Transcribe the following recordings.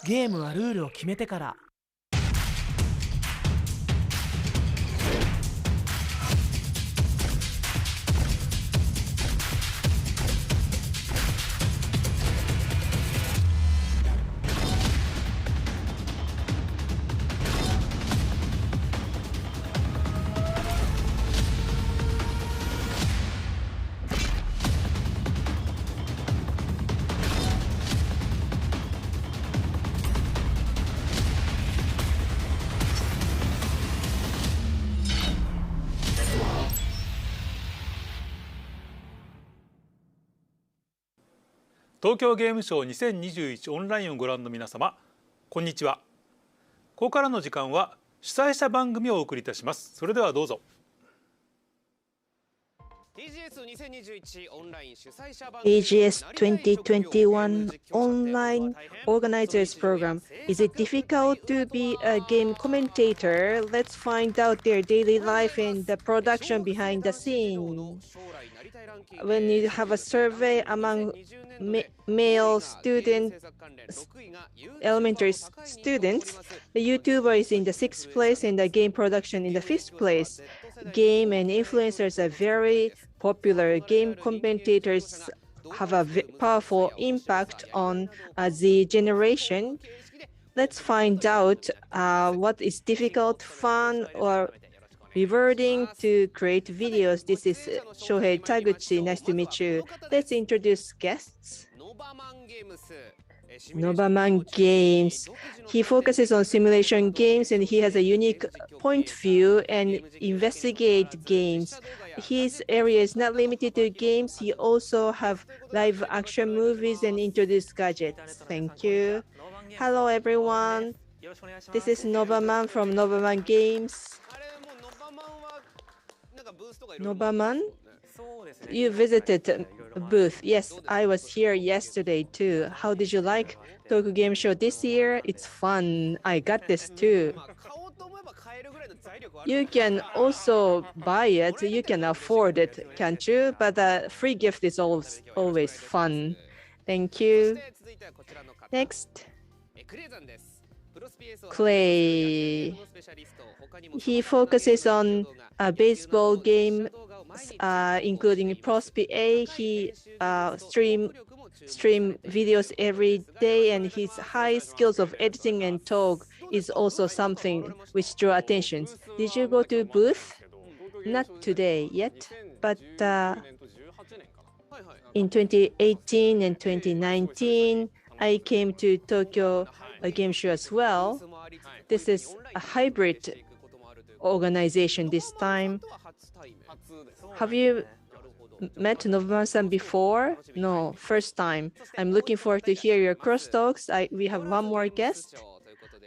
ゲームはルールを決めてから。東京ゲームショウ2021オンラインをご覧の皆様、こんにちは。ここからの時間は主催者番組をお送りいたします。それではどうぞ。TGS2021 Online Organizers Program. Is it difficult to be a game commentator? Let's find out their daily life and the production behind the scene. When you have a survey among male students, elementary students, the YouTuber is in the 6th place and the game production in the 5th place. Game and influencers are very popular. Game commentators have a powerful impact on the generation. Let's find out what is difficult, fun, or rewarding to create videos. This is Shohei Taguchi. Nice to meet you. Let's introduce guests. Nobamangames. He focuses on simulation games and he has a unique point of view and investigate games. His area is not limited to games. He also have live action movies and introduce gadgets. Thank you. Hello everyone. This is Nobaman from Nobaman Games. Nobaman? You visited a booth. Yes, I was here yesterday too. How did you like Tokyo Game Show this year? It's fun. I got this too. You can also buy it. You can afford it, can't you? But the free gift is always fun. Thank you. Next. Clay. He focuses on baseball games, including Pro-SPA. He stream videos every day, and his high skills of editing and talk is also something which draw attention. Did you go to booth? Not today yet, but in 2018 and 2019, I came to Tokyo Game Show as well. This is a hybrid organization this time. Have you met Nobuman-san before? No, first time. I'm looking forward to hear your crosstalks. We have one more guest.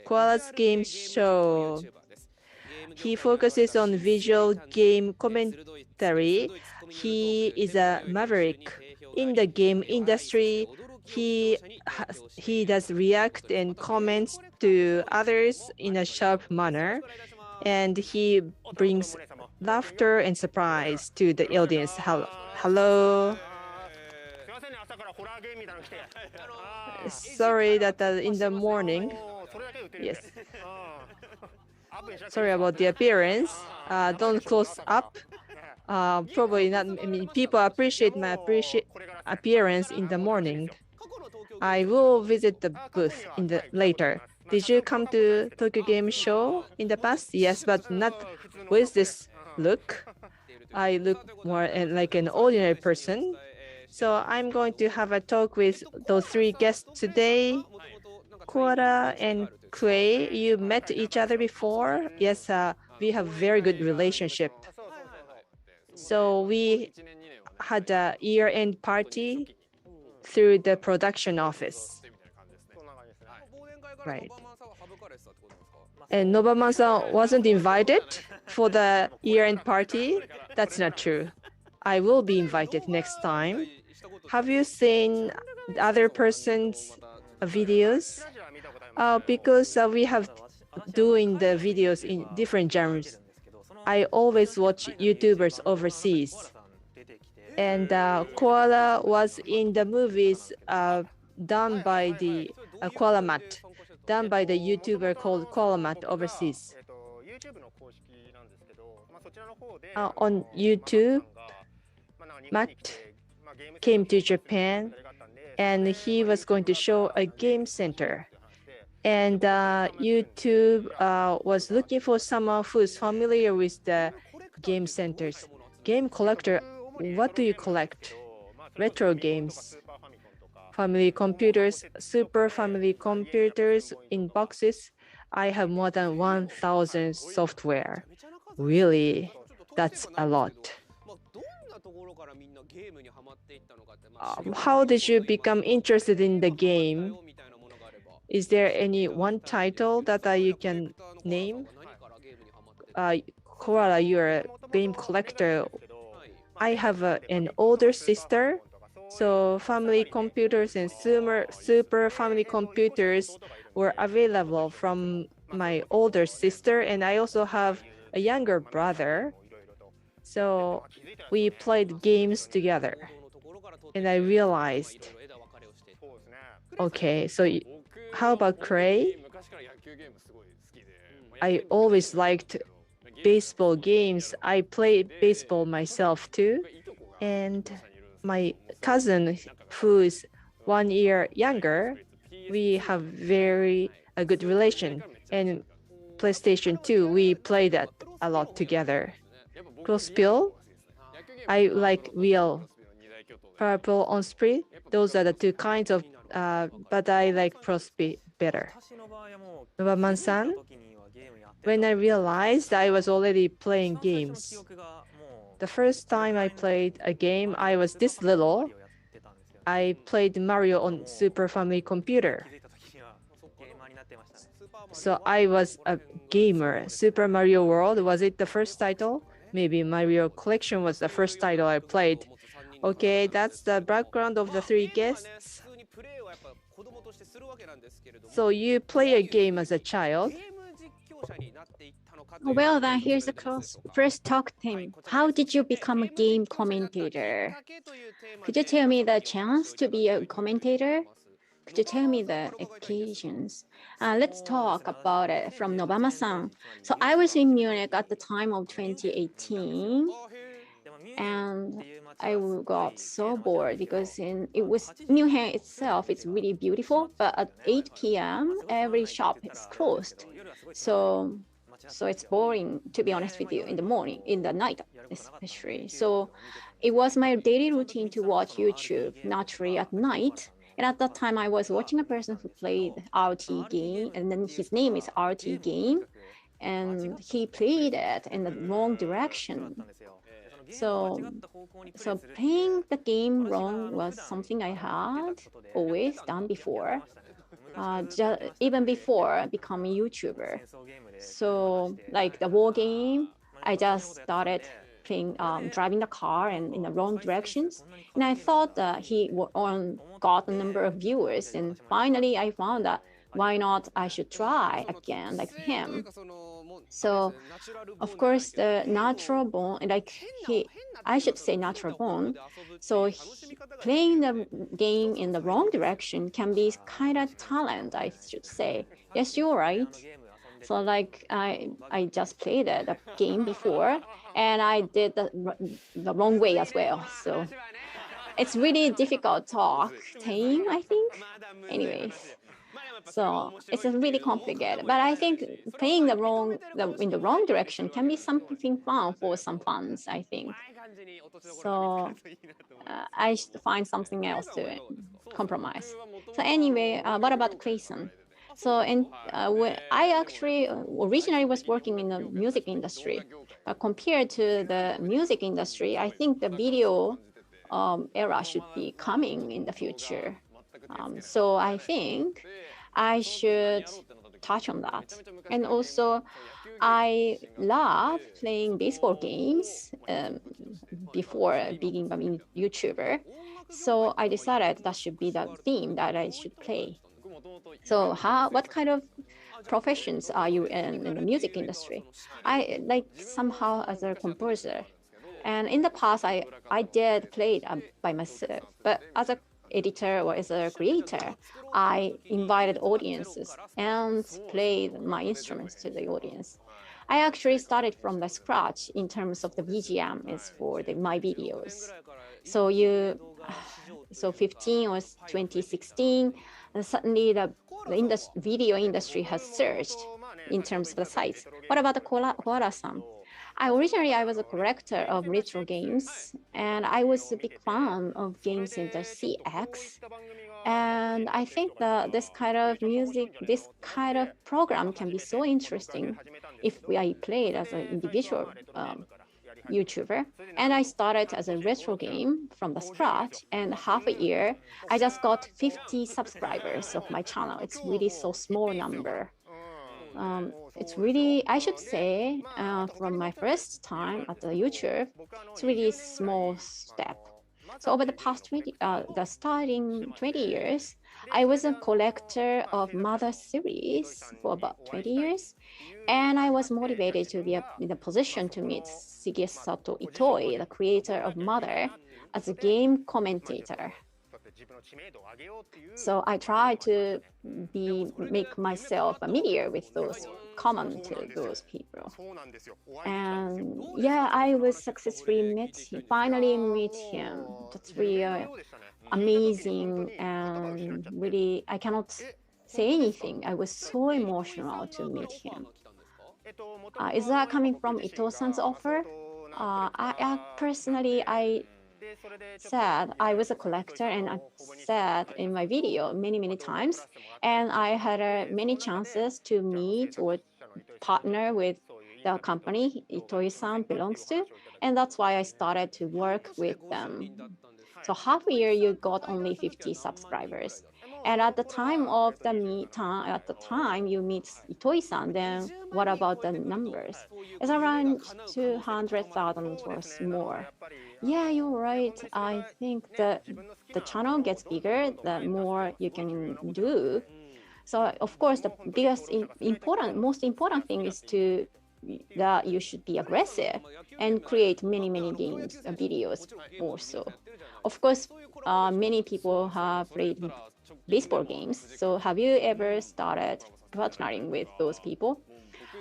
Koala's Game Show. He focuses on visual game commentary. He is a maverick in the game industry. He does react and comments to others in a sharp manner, and he brings laughter and surprise to the audience. Hello. Sorry that in the morning. Yes. Sorry about the appearance. Don't close up. Probably not. I mean, people appreciate my appearance in the morning. I will visit the booth later. Did you come to Tokyo Game Show in the past? Yes, but not with this look. I look more like an ordinary person. So I'm going to have a talk with those three guests today. Koala and Clay, you met each other before? Yes, we have very good relationship. So we had a year-end party through the production office. Right. And Nobaman-san wasn't invited for the year-end party? That's not true. I will be invited next time. Have you seen other person's videos? Because we have doing the videos in different genres. I always watch YouTubers overseas. And Koala was in the movies done by the Koala Mat. done by the YouTuber called Kolamat overseas. On YouTube, Matt came to Japan and he was going to show a game center. And YouTube was looking for someone who's familiar with the game centers. Game collector, what do you collect? Retro games, family computers, super family computers in boxes. I have more than 1,000 software. Really, that's a lot. How did you become interested in the game? Is there any one title that you can name? Koala, you're a game collector. I have an older sister, so family computers and super family computers were available from my older sister, and I also have a younger brother. So we played games together, and I realized, okay, so how about Cray? I always liked baseball games. I played baseball myself too. And my cousin, who is 1 year younger, we have very a good relation. And PlayStation 2, we played that a lot together. Crosspill, I like real purple on spree. Those are the two kinds of but I like Prospi better. Nobaman-san, when I realized I was already playing games, the first time I played a game, I was this little. I played Mario on Super Family computer. So I was a gamer. Super Mario World, was it the first title? Maybe Mario Collection was the first title I played. Okay, that's the background of the three guests. So you play a game as a child? Well, then here's the first talk theme. How did you become a game commentator? Could you tell me the chance to be a commentator? Could you tell me the occasions? Let's talk about it from Nobama-san. So I was in Munich at the time of 2018, and I got so bored because it was Munich itself. It's really beautiful, but at 8 p.m. every shop is closed. So it's boring, to be honest with you, in the morning, in the night especially. So it was my daily routine to watch YouTube naturally at night. And at that time, I was watching a person who played RT game, and then his name is RT game, and he played it in the wrong direction. So playing the game wrong was something I had always done before, even before becoming a YouTuber. So like the war game, I just started playing, driving the car and in the wrong directions. And I thought that he got a number of viewers. And finally, I found that why not I should try again like him. So of course the natural born, I should say natural born. So playing the game in the wrong direction can be kind of talent, I should say. Yes, you're right. So like I just played the game before, and I did the wrong way as well. So it's really difficult talk team, I think. Anyways. So it's really complicated, but I think playing in the wrong direction can be something fun for some fans, I think. So I should find something else to compromise. So anyway, what about Clayson? So I actually originally was working in the music industry. Compared to the music industry, I think the video era should be coming in the future. So I think I should touch on that. And also, I love playing baseball games before being a YouTuber. So I decided that should be the theme that I should play. So what kind of professions are you in the music industry? I like somehow as a composer. And in the past, I did play it by myself. But as a editor or as a creator, I invited audiences and played my instruments to the audience. I actually started from the scratch in terms of the BGM is for my videos. So 15 or 2016, suddenly the video industry has surged in terms of the sites. What about the Koala-san? Originally, I was a collector of retro games, and I was a big fan of games in the CX. And I think that this kind of music, this kind of program can be so interesting if I played as an individual YouTuber. And I started as a retro game from the scratch, and half a year, I just got 50 subscribers of my channel. It's really so small number. It's really, I should say, from my first time at the YouTube, it's really small step. So over the past the starting 20 years, I was a collector of Mother series for about 20 years. And I was motivated to be in the position to meet Shigesato Itoi, the creator of Mother, as a game commentator. So I tried to make myself familiar with those common to those people. And yeah, I was successfully finally meet him. That's really amazing, and really, I cannot say anything. I was so emotional to meet him. Is that coming from Ito-san's offer? Personally, I said I was a collector, and I said in my video many times, and I had many chances to meet or partner with the company Itoi-san belongs to, and that's why I started to work with them. So half a year, you got only 50 subscribers. And at the time of the you meet Itoi-san, then what about the numbers? It's around 200,000 or more. Yeah, you're right. I think that the channel gets bigger, the more you can do. So of course, the most important thing is that you should be aggressive and create many games, videos also. Of course, many people have played baseball games. So have you ever started partnering with those people?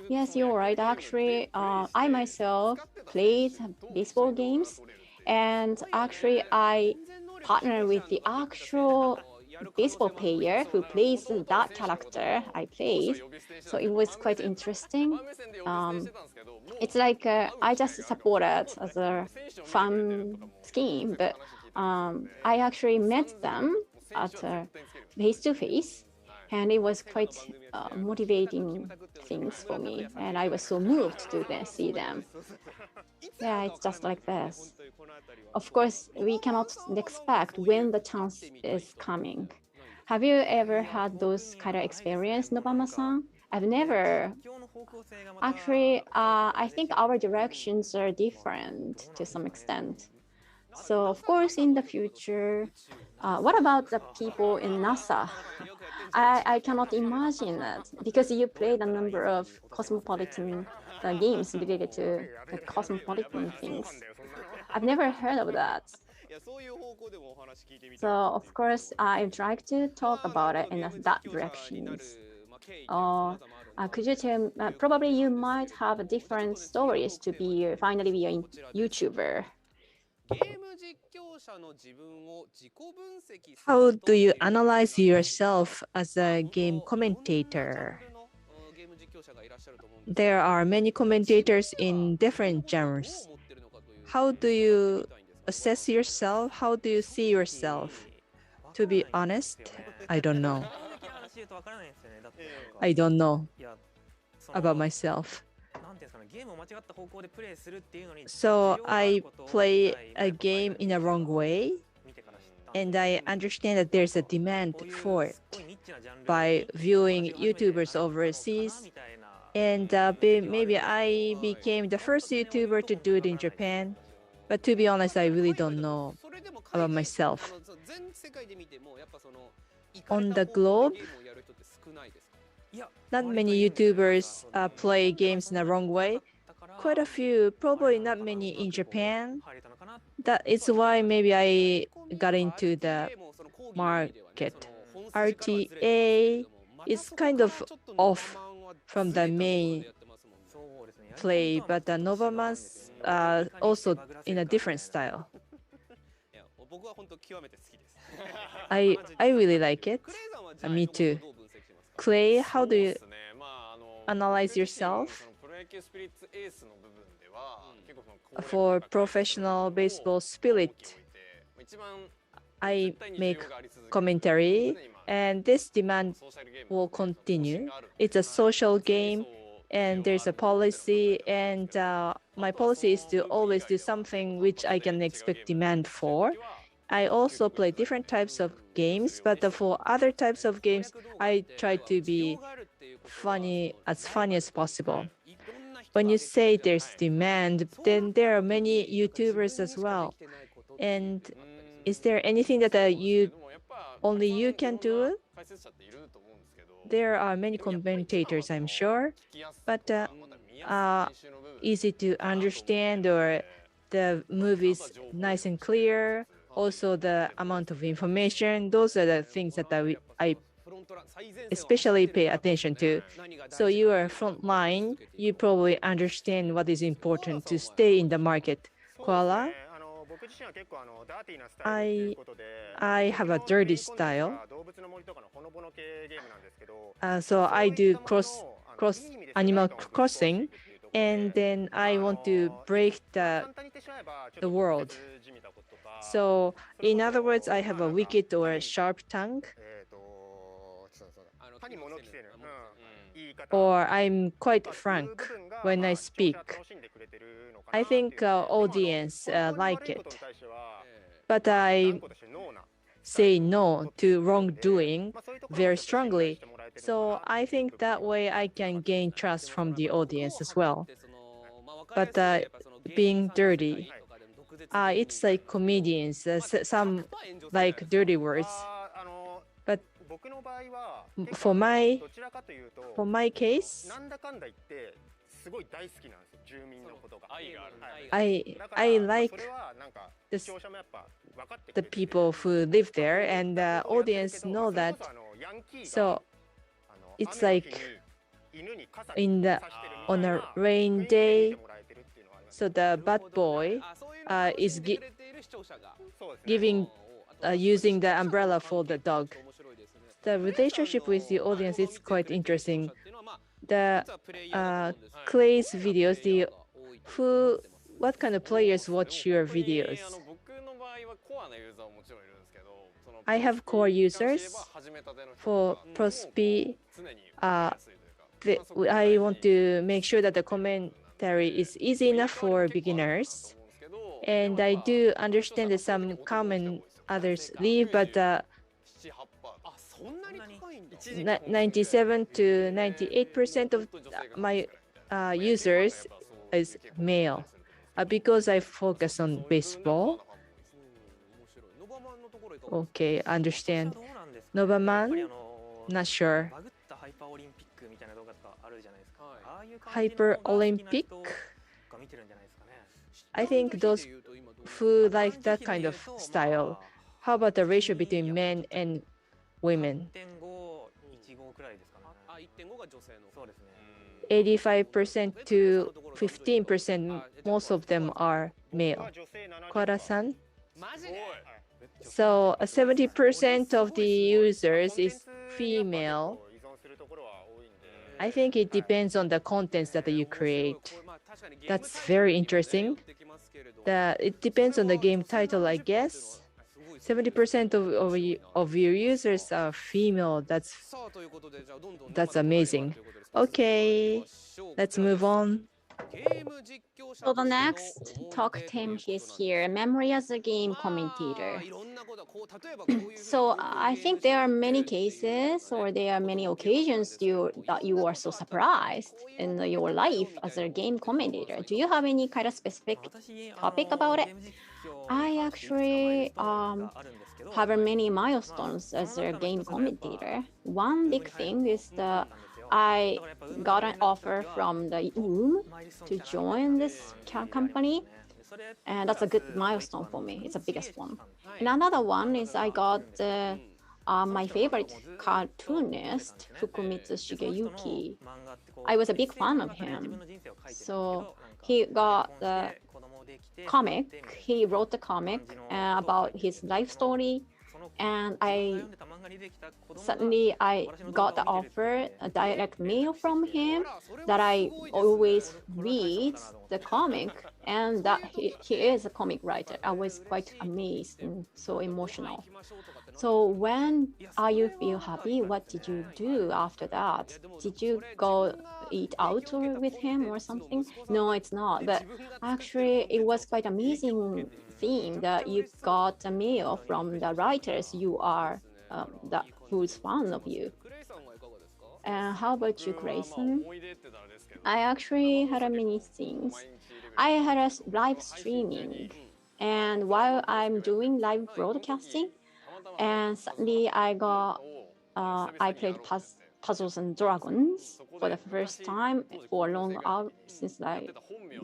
Yes, you're right. Actually, I myself played baseball games, and actually I partnered with the actual baseball player who plays that character I played. So it was quite interesting. It's like I just supported as a fun scheme, but I actually met them at face-to-face, and it was quite motivating things for me, and I was so moved to see them. Yeah, it's just like this. Of course, we cannot expect when the chance is coming. Have you ever had those kind of experience, Nobama-san? I've never. Actually, I think our directions are different to some extent. So, of course, in the future, what about the people in NASA? I cannot imagine that, because you played a number of cosmopolitan games related to the cosmopolitan things. I've never heard of that. So, of course, I'd like to talk about it in that direction. Could you tell, probably you might have different stories to finally be a YouTuber. How do you analyze yourself as a game commentator? There are many commentators in different genres. How do you assess yourself? How do you see yourself? To be honest, I don't know. I don't know about myself. So I play a game in a wrong way, and I understand that there's a demand for it by viewing YouTubers overseas. And maybe I became the first YouTuber to do it in Japan. But to be honest, I really don't know about myself. On the globe, not many YouTubers play games in the wrong way. Quite a few, probably not many in Japan. That is why maybe I got into the market. RTA is kind of off from the main play, but the Nobaman's also in a different style. I really like it. Me too. Clay, how do you analyze yourself? For professional baseball spirit, I make commentary, and this demand will continue. It's a social game, and there's a policy, and my policy is to always do something which I can expect demand for. I also play different types of games, but for other types of games, I try to be funny as possible. When you say there's demand, then there are many YouTubers as well. And is there anything that only you can do? There are many commentators, I'm sure, but easy to understand, or the movie's nice and clear. Also, the amount of information. Those are the things that I especially pay attention to. So you are frontline. You probably understand what is important to stay in the market. Koala? I have a dirty style. So I do cross Animal Crossing, and then I want to break the world. So in other words, I have a wicked or a sharp tongue, or I'm quite frank when I speak. I think audience like it, but I say no to wrongdoing very strongly. So I think that way I can gain trust from the audience as well. But being dirty, it's like comedians, some like dirty words. But for my case, I like the people who live there, and the audience know that. So it's like on a rain day, so the bad boy is using the umbrella for the dog. The relationship with the audience is quite interesting. The Clay's videos, what kind of players watch your videos? I have core users. For Prospe, I want to make sure that the commentary is easy enough for beginners. And I do understand that some comment others leave, but 97 to 98% of my users is male, because I focus on baseball. Okay, understand. Nobaman, not sure. Hyper Olympic. I think those who like that kind of style. How about the ratio between men and women? 85% to 15%, most of them are male. Kwara-san? So 70% of the users is female. I think it depends on the contents that you create. That's very interesting. It depends on the game title, I guess. 70% of your users are female. That's amazing. Okay, let's move on. So the next talk team is here, memory as a game commentator. So I think there are many cases, or there are many occasions that you are so surprised in your life as a game commentator. Do you have any kind of specific topic about it? I actually have many milestones as a game commentator. One big thing is I got an offer from the to join this company. And that's a good milestone for me. It's the biggest one. And another one is I got my favorite cartoonist, Fukumitsu Shigeyuki. I was a big fan of him. So he got the comic, he wrote the comic about his life story. And suddenly I got the offer, a direct mail from him, that I always read the comic, and that he is a comic writer. I was quite amazed and so emotional. So when you feel happy, what did you do after that? Did you go eat out with him or something? No, it's not. But actually, it was quite amazing thing that you got a mail from the writers you are who's fan of you. And how about you, Grayson? I actually had many things. I had a live streaming, and while I'm doing live broadcasting, and suddenly I played Puzzles and Dragons for the first time for long hours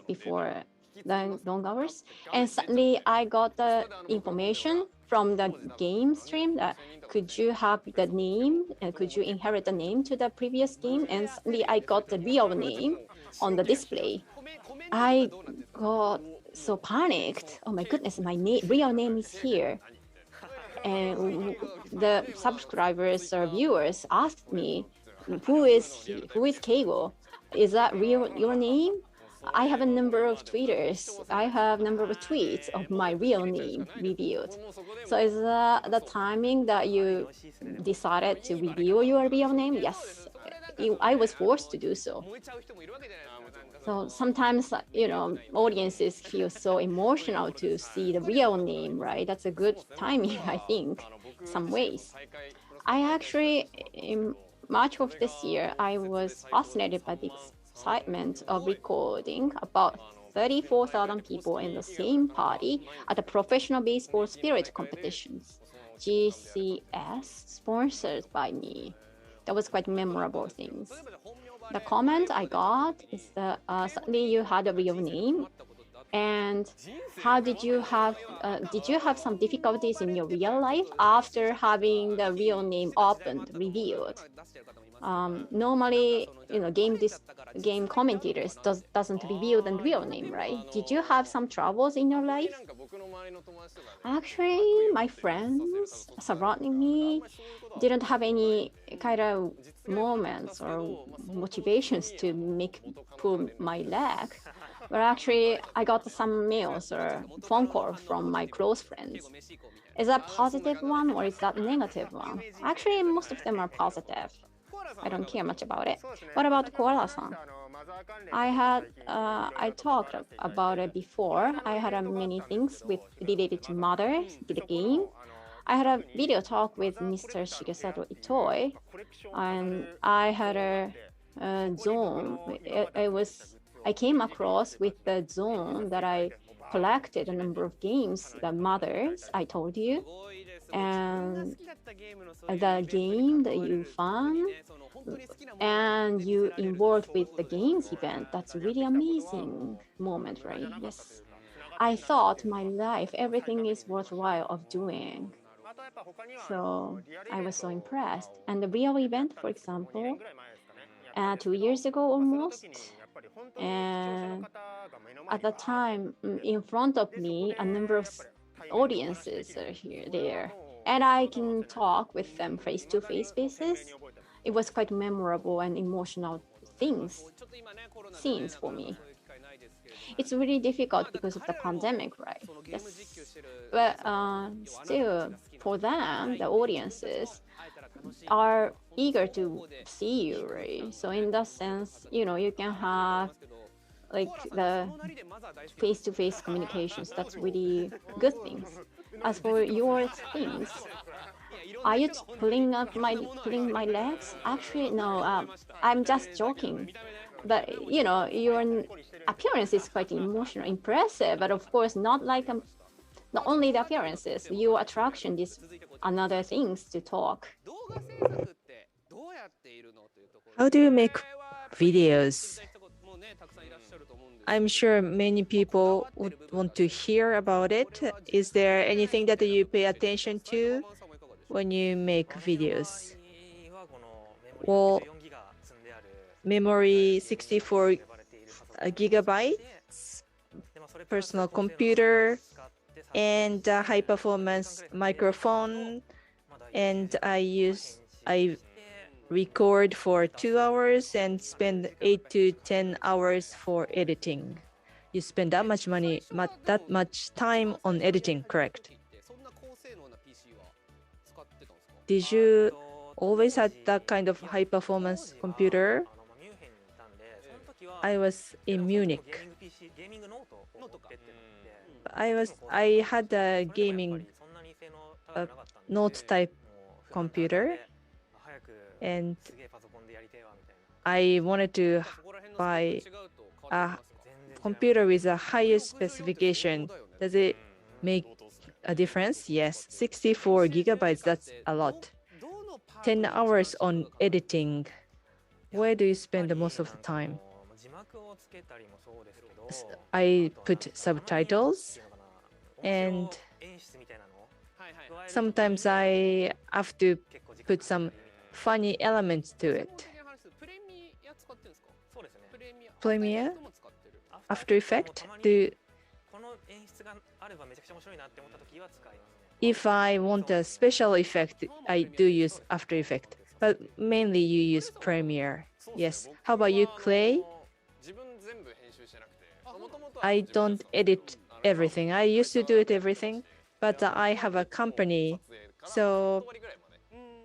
before the long hours, and suddenly I got the information from the game stream that could you have the name and could you inherit the name to the previous game, and suddenly I got the real name on the display. I got so panicked. Oh my goodness, my real name is here. And the subscribers or viewers asked me, who is Keigo? Is that your name? I have a number of tweeters. I have a number of tweets of my real name revealed. So is that the timing that you decided to reveal your real name? Yes, I was forced to do so. So sometimes, audiences feel so emotional to see the real name, right? That's a good timing, I think, some ways. I actually, in March of this year, I was fascinated by the excitement of recording about 34,000 people in the same party at the professional baseball spirit competitions, GCS, sponsored by me. That was quite memorable things. The comment I got is that suddenly you had a real name, and how did you have some difficulties in your real life after having the real name opened, revealed? Normally, game commentators doesn't reveal the real name, right? Did you have some troubles in your life? Actually, my friends surrounding me didn't have any kind of moments or motivations to pull my leg. But actually, I got some mails or phone calls from my close friends. Is that positive one or is that negative one? Actually, most of them are positive. I don't care much about it. What about Koala-san? I talked about it before. I had many things related to Mother, the game. I had a video talk with Mr. Shigesato Itoi, and I had a zone. I came across with the zone that I collected a number of games, the Mothers, I told you, and the game that you found, and you involved with the games event. That's a really amazing moment, right? Yes. I thought my life, everything is worthwhile of doing. So I was so impressed. And the real event, for example, 2 years ago almost, and at the time, in front of me, a number of audiences are there, and I can talk with them face-to-face basis. It was quite memorable and emotional scenes for me. It's really difficult because of the pandemic, right? Yes. But still, for them, the audiences are eager to see you, right? So in that sense, you can have like the face-to-face communications. That's really good things. As for your things, are you pulling my legs? Actually, no. I'm just joking. But your appearance is quite emotional, impressive. But of course, not only the appearances. Your attraction is another things to talk. How do you make videos? I'm sure many people would want to hear about it. Is there anything that you pay attention to when you make videos? Well, memory 64 gigabytes, personal computer, and a high performance microphone. And I record for 2 hours and spend 8 to 10 hours for editing. You spend that much money, that much time on editing, correct? Did you always have that kind of high performance computer? I was in Munich. I had a gaming note type computer, and I wanted to buy a computer with a higher specification. Does it make a difference? Yes, 64 gigabytes, that's a lot. 10 hours on editing. Where do you spend the most of the time? I put subtitles, and sometimes I have to put some funny elements to it. Premiere? After Effects? If I want a special effect, I do use After Effects, but mainly you use Premiere. Yes. How about you, Clay? I don't edit everything. I used to do it everything, but I have a company, so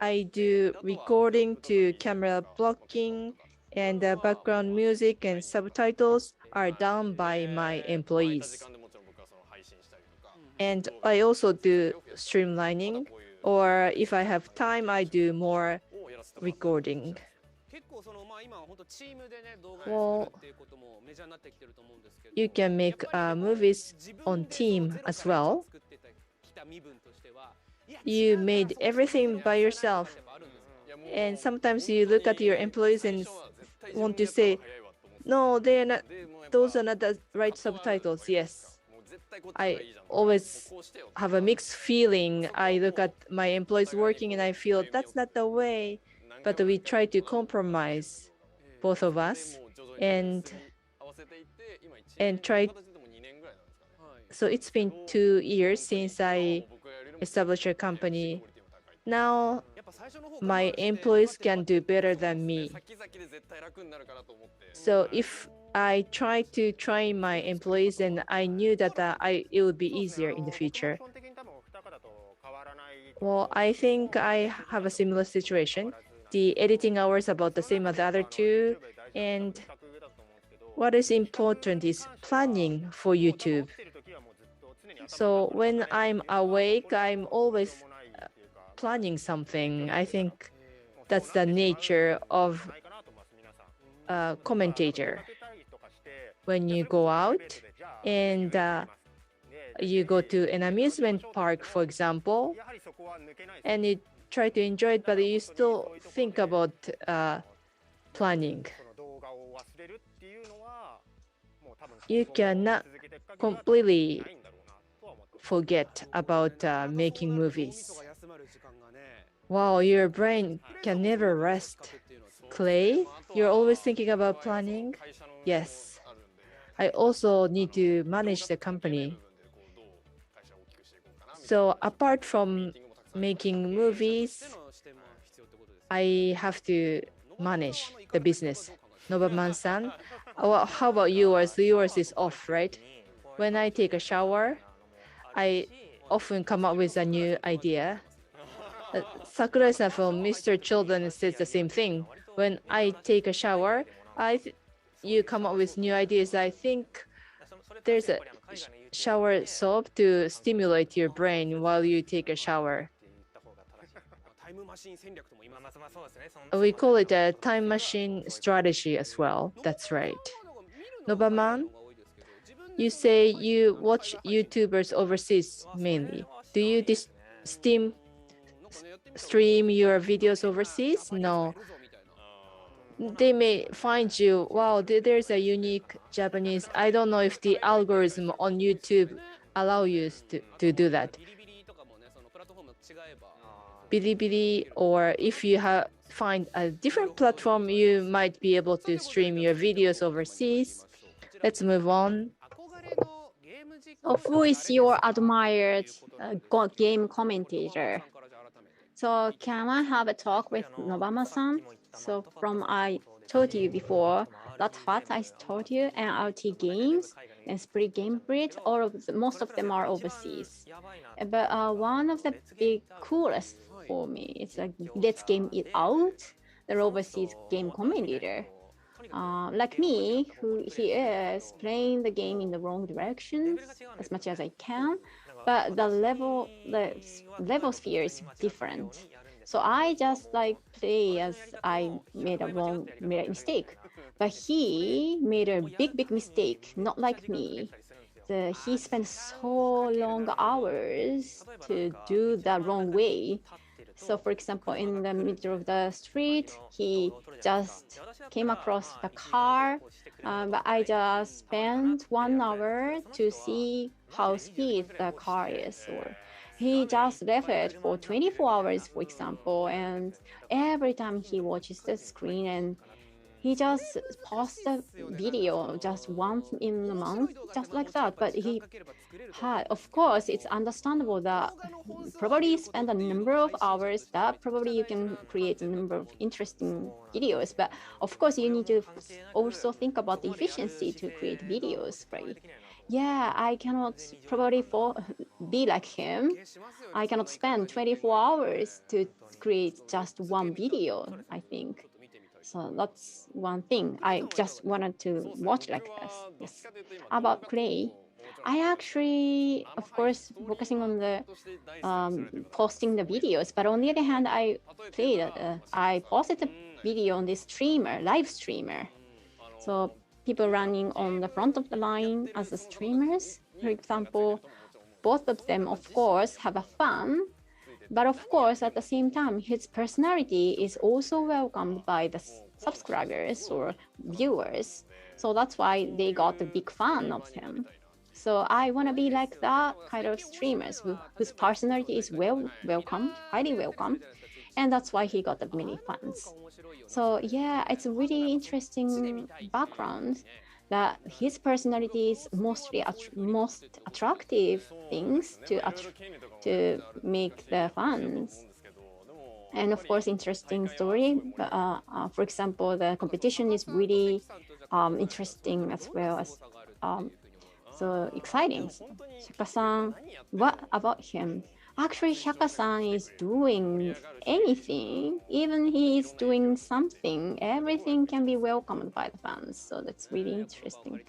I do recording to camera blocking, and the background music and subtitles are done by my employees. And I also do streamlining, or if I have time, I do more recording. Well, you can make movies on team as well. You made everything by yourself. And sometimes you look at your employees and want to say, no, they're not, those are not the right subtitles. Yes. I always have a mixed feeling. I look at my employees working and I feel that's not the way. But we try to compromise, both of us, and try. So it's been 2 years since I established a company. Now my employees can do better than me. So if I try to train my employees, and I knew that it would be easier in the future. Well, I think I have a similar situation. The editing hours about the same as the other two, and what is important is planning for YouTube. So when I'm awake, I'm always planning something. I think that's the nature of a commentator. When you go out and you go to an amusement park, for example, and you try to enjoy it, but you still think about planning. You cannot completely forget about making movies. Wow, your brain can never rest. Clay, you're always thinking about planning? Yes. I also need to manage the company. So apart from making movies, I have to manage the business. Nobaman-san, how about yours? Yours is off, right? When I take a shower, I often come up with a new idea. Sakurai-san from Mr. Children says the same thing. When I take a shower, you come up with new ideas. I think there's a shower soap to stimulate your brain while you take a shower. We call it a time machine strategy as well. That's right. Nobaman, you say you watch YouTubers overseas mainly. Do you stream your videos overseas? No. they may find you, wow, there's a unique Japanese. I don't know if the algorithm on YouTube allow you to do that. Bilibili, or if you find a different platform, you might be able to stream your videos overseas. Let's move on. So who is your admired game commentator? So can I have a talk with Nobama-san? So from I told you before, that's what I told you, NRT games and Spirit Game Bridge, most of them are overseas. But one of the big coolest for me is like Let's Game It Out, the overseas game commentator. Like me, who he is playing the game in the wrong direction as much as I can, but the level sphere is different. So I just like play as I made a mistake, but he made a big mistake, not like me. He spent so long hours to do the wrong way. So for example, in the middle of the street, he just came across the car, but I just spent 1 hour to see how speed the car is. Or he just left it for 24 hours, for example, and every time he watches the screen and he just posts a video just once in a month, just like that. But he had, of course, it's understandable that probably spend a number of hours that probably you can create a number of interesting videos. But of course, you need to also think about the efficiency to create videos, right? Yeah, I cannot probably be like him. I cannot spend 24 hours to create just one video, I think. So that's one thing. I just wanted to watch like this. Yes. About play, I actually, of course, focusing on the posting the videos, but on the other hand, I posted a video on this live streamer. So people running on the front of the line as the streamers, for example, both of them, of course, have a fun. But of course, at the same time, his personality is also welcomed by the subscribers or viewers. So that's why they got a big fan of him. So I want to be like that kind of streamers whose personality is welcomed, highly welcomed. And that's why he got many fans. So yeah, it's a really interesting background that his personality is most attractive things to make the fans. And of course, interesting story. For example, the competition is really interesting as well as so exciting. Shaka-san, what about him? Actually, Shaka-san is doing anything, even he is doing something, everything can be welcomed by the fans. So that's really interesting.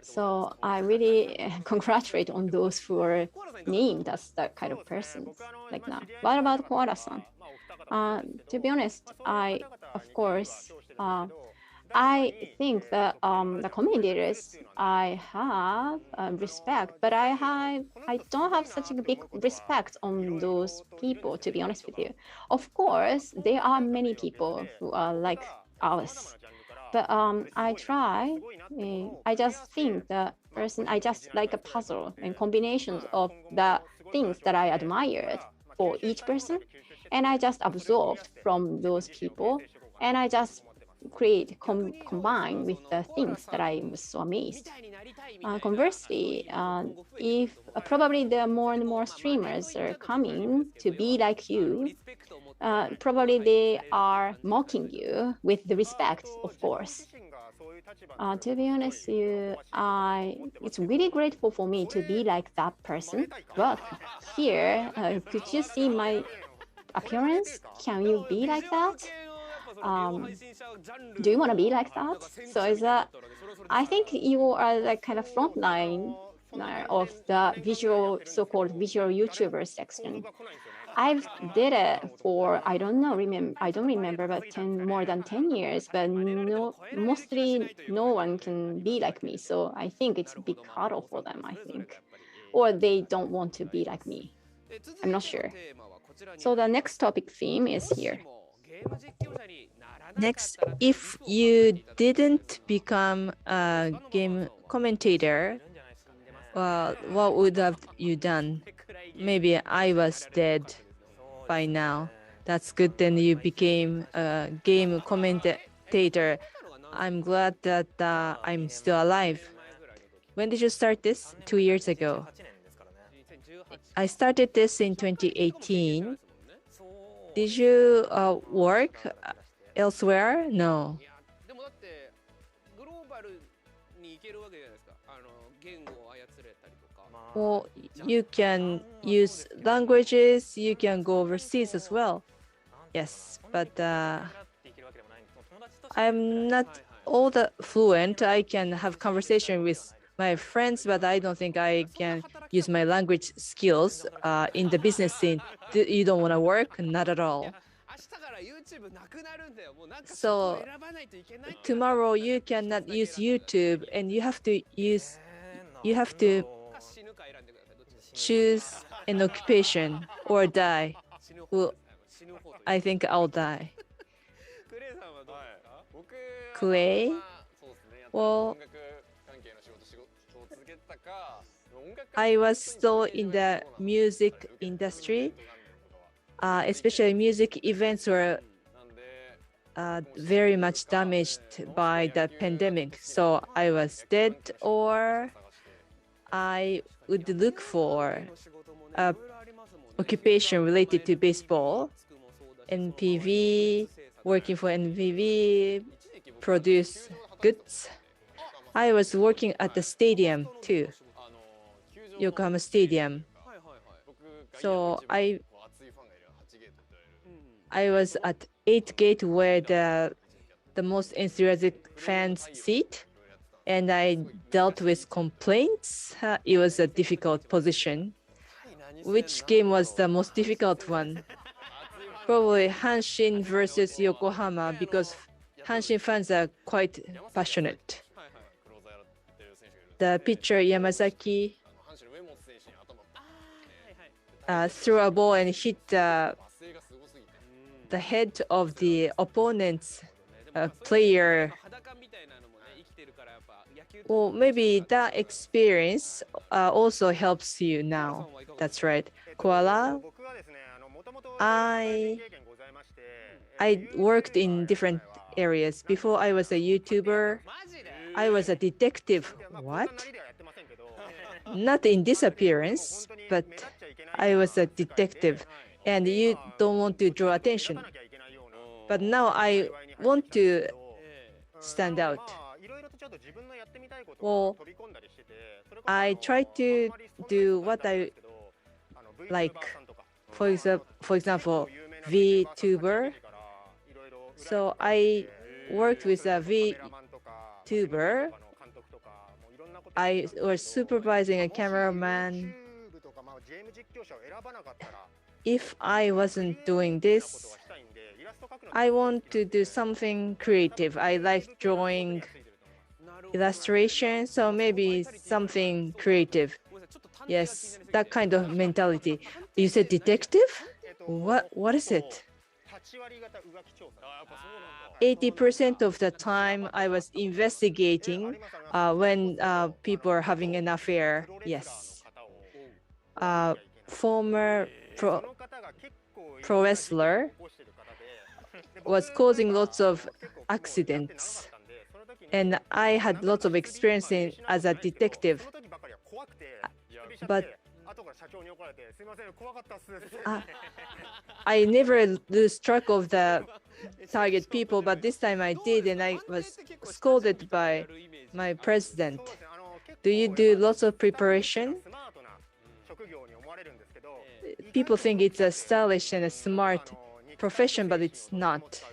So I really congratulate on those who are named as that kind of person like now. What about Koala-san? To be honest, I think that the commentators I have respect, but I don't have such a big respect on those people, to be honest with you. Of course, there are many people who are like us, but I just think the person, I just like a puzzle and combinations of the things that I admired for each person, and I just absorbed from those people, and I just combine with the things that I was so amazed. Conversely, if probably there are more and more streamers are coming to be like you, probably they are mocking you with the respect, of course. To be honest with you, it's really grateful for me to be like that person. But here, could you see my appearance? Can you be like that? Do you want to be like that? So is that, I think you are the kind of frontline of the so-called visual YouTuber section. I've did it for, I don't remember, but more than 10 years, but mostly no one can be like me. So I think it's a big hurdle for them, I think. Or they don't want to be like me. I'm not sure. So the next topic theme is here. Next, if you didn't become a game commentator, what would have you done? Maybe I was dead by now. That's good. Then you became a game commentator. I'm glad that I'm still alive. When did you start this? 2 years ago. I started this in 2018. Did you work elsewhere? No. Well, you can use languages, you can go overseas as well. Yes, but I'm not all that fluent. I can have conversation with my friends, but I don't think I can use my language skills in the business scene. You don't want to work? Not at all. So tomorrow you cannot use YouTube, and you have to choose an occupation or die. Well, I think I'll die. Clay? Well, I was still in the music industry, especially music events were very much damaged by the pandemic. So I was dead, or I would look for an occupation related to baseball, NPV, working for NPV, produce goods. I was working at the stadium too, Yokohama Stadium. So I was at 8th gate where the most enthusiastic fans sit, and I dealt with complaints. It was a difficult position. Which game was the most difficult one? Probably Hanshin versus Yokohama, because Hanshin fans are quite passionate. The pitcher Yamazaki threw a ball and hit the head of the opponent's player. Well, maybe that experience also helps you now. That's right. Koala, I worked in different areas. Before I was a YouTuber, I was a detective. What? Not in this appearance, but I was a detective, and you don't want to draw attention. But now I want to stand out. Well, I try to do what I like. For example, VTuber. So I worked with a VTuber. I was supervising a cameraman. If I wasn't doing this, I want to do something creative. I like drawing illustration, so maybe something creative. Yes, that kind of mentality. You said detective? What is it? 80% of the time I was investigating when people are having an affair. Yes. Former pro wrestler was causing lots of accidents, and I had lots of experience as a detective. But I never lose track of the target people, but this time I did, and I was scolded by my president. Do you do lots of preparation? People think it's a stylish and a smart profession, but it's not.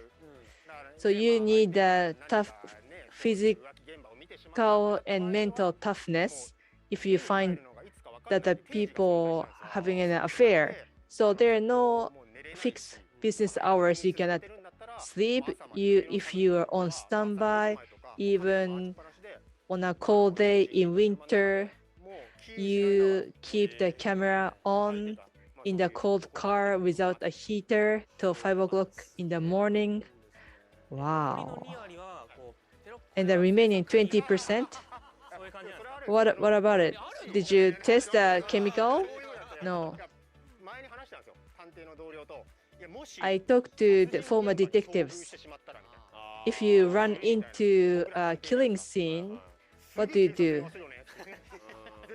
So you need a tough physical and mental toughness if you find that the people having an affair. So there are no fixed business hours. You cannot sleep. If you are on standby, even on a cold day in winter, you keep the camera on in the cold car without a heater till 5 o'clock in the morning. Wow. And the remaining 20%? What about it? Did you test the chemical? No. I talked to the former detectives. If you run into a killing scene, what do?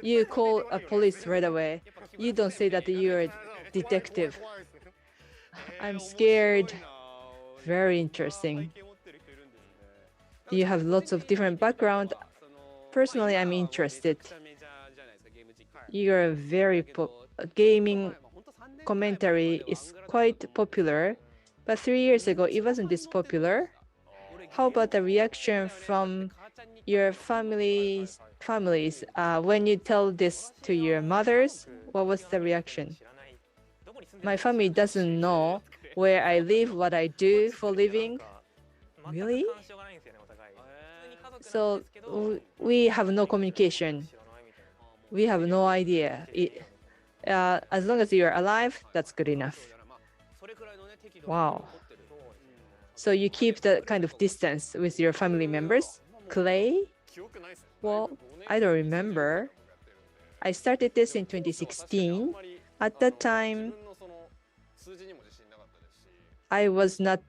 You call a police right away. You don't say that you're a detective. I'm scared. Very interesting. You have lots of different background. Personally, I'm interested. You're very gaming commentary is quite popular, but 3 years ago it wasn't this popular. How about the reaction from your families when you tell this to your mothers? What was the reaction? My family doesn't know where I live, what I do for living. Really? So we have no communication. We have no idea. As long as you're alive, that's good enough. Wow. So you keep the kind of distance with your family members? Clay? Well, I don't remember. I started this in 2016. At that time, I was not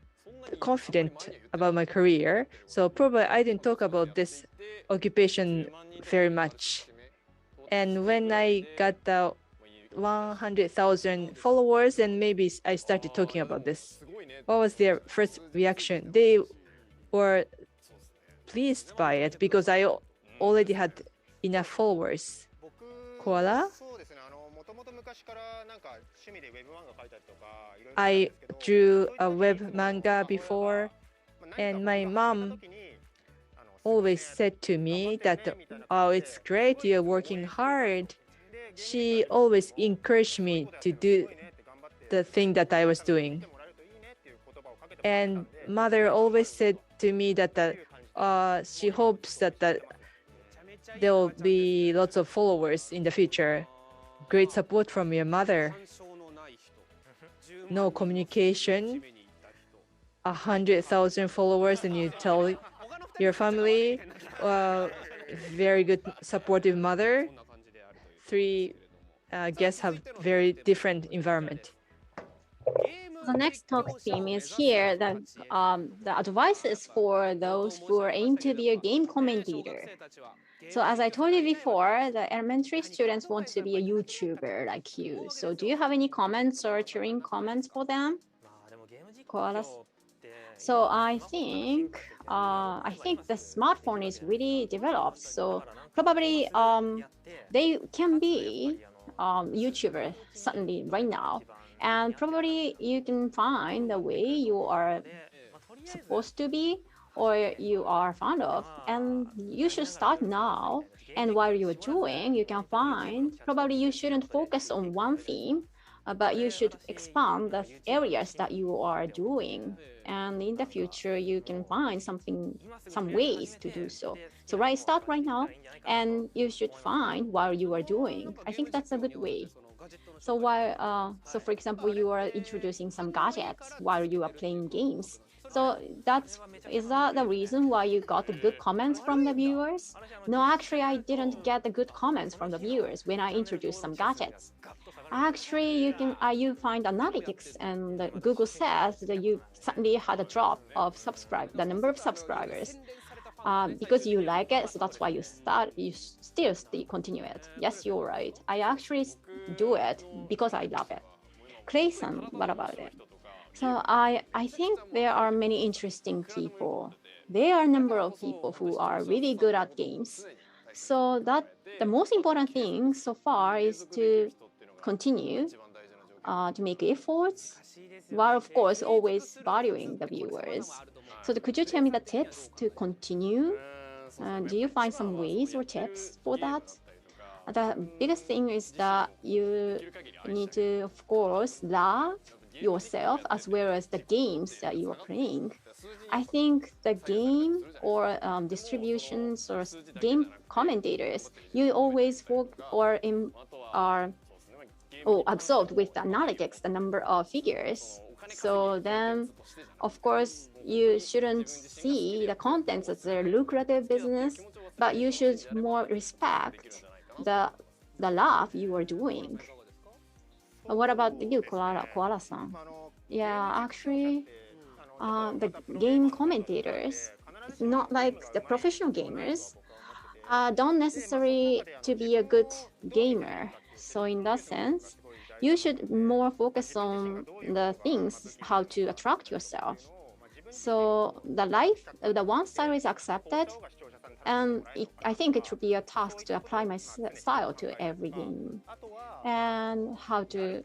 confident about my career, so probably I didn't talk about this occupation very much. And when I got the 100,000 followers, and maybe I started talking about this. What was their first reaction? They were pleased by it because I already had enough followers. Koala? I drew a web manga before, and my mom always said to me that, oh, it's great, you're working hard. She always encouraged me to do the thing that I was doing. And mother always said to me that she hopes that there will be lots of followers in the future. Great support from your mother. No communication, 100,000 followers, and you tell your family, very good supportive mother. Three guests have very different environment. The next talk theme is here that the advice is for those who aim to be a game commentator. So as I told you before, the elementary students want to be a YouTuber like you. So do you have any comments or cheering comments for them? Koalas? So I think the smartphone is really developed. So probably they can be YouTuber suddenly right now. And probably you can find the way you are supposed to be or you are fond of, and you should start now. And while you're doing, you can find, probably you shouldn't focus on one theme, but you should expand the areas that you are doing. And in the future, you can find some ways to do so. So start right now, and you should find while you are doing. I think that's a good way. So so for example, you are introducing some gadgets while you are playing games. So is that the reason why you got the good comments from the viewers? No, actually, I didn't get the good comments from the viewers when I introduced some gadgets. Actually, you find analytics, and Google says that you suddenly had a drop of the number of subscribers. Because you like it, so that's why you still continue it. Yes, you're right. I actually do it because I love it. Clayson, what about it? So I think there are many interesting people. There are a number of people who are really good at games. So the most important thing so far is to continue to make efforts, while of course always valuing the viewers. So could you tell me the tips to continue? Do you find some ways or tips for that? The biggest thing is that you need to, of course, love yourself as well as the games that you are playing. I think the game or distributions or game commentators, you always are absorbed with the analytics, the number of figures So then, of course, you shouldn't see the contents as a lucrative business, but you should more respect the love you are doing. What about you, Koala-san? Yeah, actually, the game commentators, it's not like the professional gamers, don't necessarily to be a good gamer. So in that sense, you should more focus on the things, how to attract yourself. So the one style is accepted, and I think it should be a task to apply my style to every game, and how to,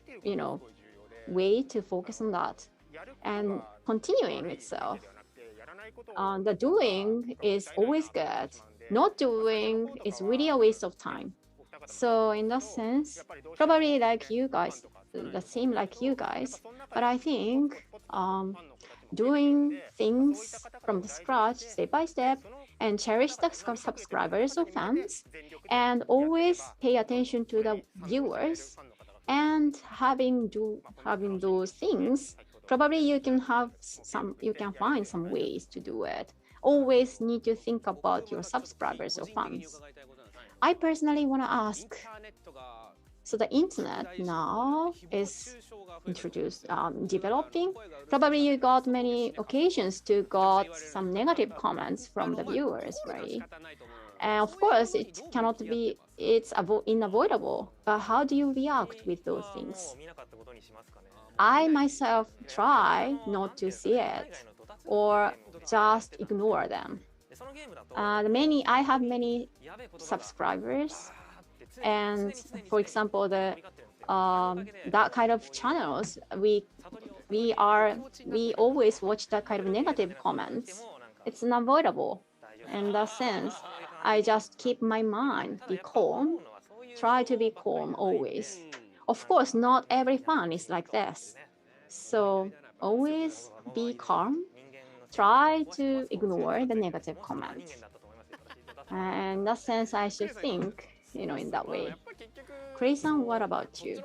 way to focus on that, and continuing itself. The doing is always good. Not doing is really a waste of time. So in that sense, probably like you guys, the same like you guys, but I think doing things from the scratch, step by step, and cherish the subscribers or fans, and always pay attention to the viewers, and having those things, probably you can find some ways to do it. Always need to think about your subscribers or fans. I personally want to ask, so the internet now is introduced, developing. Probably you got many occasions to got some negative comments from the viewers, right? And of course, it cannot be, it's unavoidable. But how do you react with those things? I myself try not to see it or just ignore them. I have many subscribers, and for example, that kind of channels, we always watch that kind of negative comments. It's unavoidable. In that sense, I just keep my mind, be calm, try to be calm always. Of course, not every fan is like this. So always be calm, try to ignore the negative comments. And in that sense, I should think, in that way. Chris-san, what about you?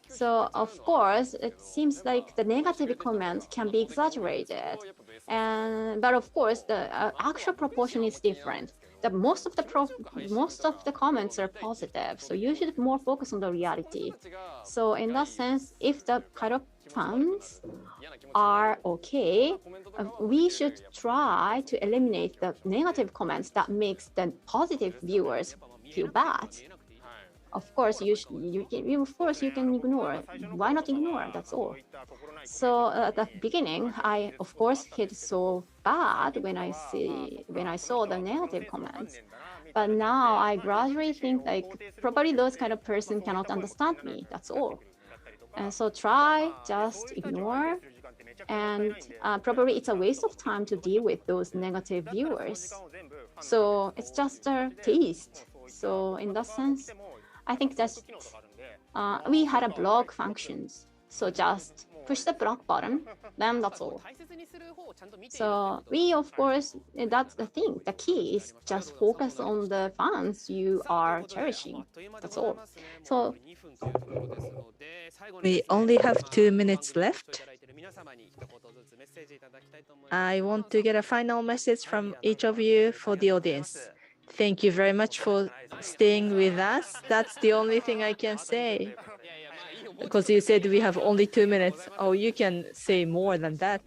So of course, it seems like the negative comments can be exaggerated, but of course, the actual proportion is different. Most of the comments are positive, so you should more focus on the reality. So in that sense, if the kind of fans are okay, we should try to eliminate the negative comments that makes the positive viewers feel bad. Of course, you can ignore. Why not ignore? That's all. So at the beginning, I of course hit so bad when I saw the negative comments. But now I gradually think like probably those kind of person cannot understand me. That's all. And so try just ignore, and probably it's a waste of time to deal with those negative viewers. So it's just a taste. So in that sense, I think that's we had a block functions. So just push the block button, then that's all. So we, of course, that's the thing. The key is just focus on the fans you are cherishing. That's all. So we only have 2 minutes left. I want to get a final message from each of you for the audience. Thank you very much for staying with us. That's the only thing I can say. Because you said we have only 2 minutes. Oh, you can say more than that.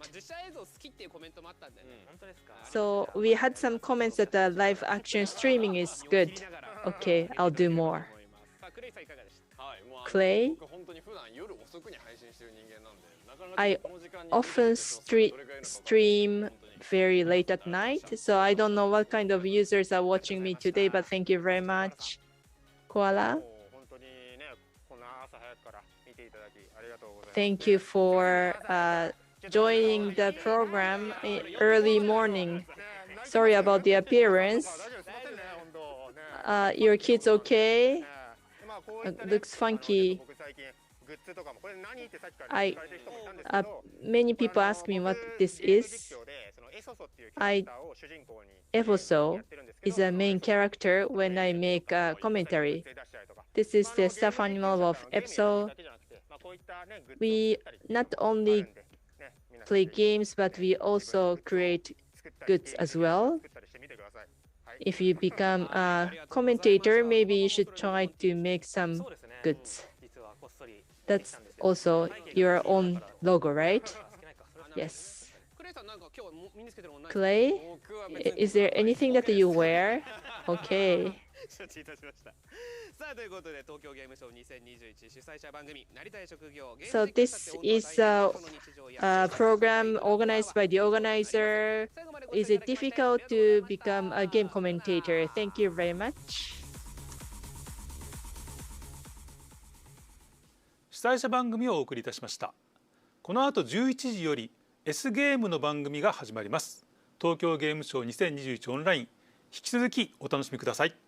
So we had some comments that the live action streaming is good. Okay, I'll do more. Clay? I often stream very late at night, so I don't know what kind of users are watching me today, but thank you very much. Koala? Thank you for joining the program early morning. Sorry about the appearance. Your kid's okay? Looks funky. Many people ask me what this is. Evoso is a main character when I make a commentary. This is the stuffed animal of Epso. We not only play games, but we also create goods as well. If you become a commentator, maybe you should try to make some goods. That's also your own logo, right? Yes. Clay, is there anything that you wear? Okay. So this is a program organized by the organizer. Is it difficult to become a game commentator? Thank you very much. 主催者番組をお送りいたしました。この後11時より S ゲームの番組が始まります。東京ゲームショウ2021オンライン、引き続きお楽しみください。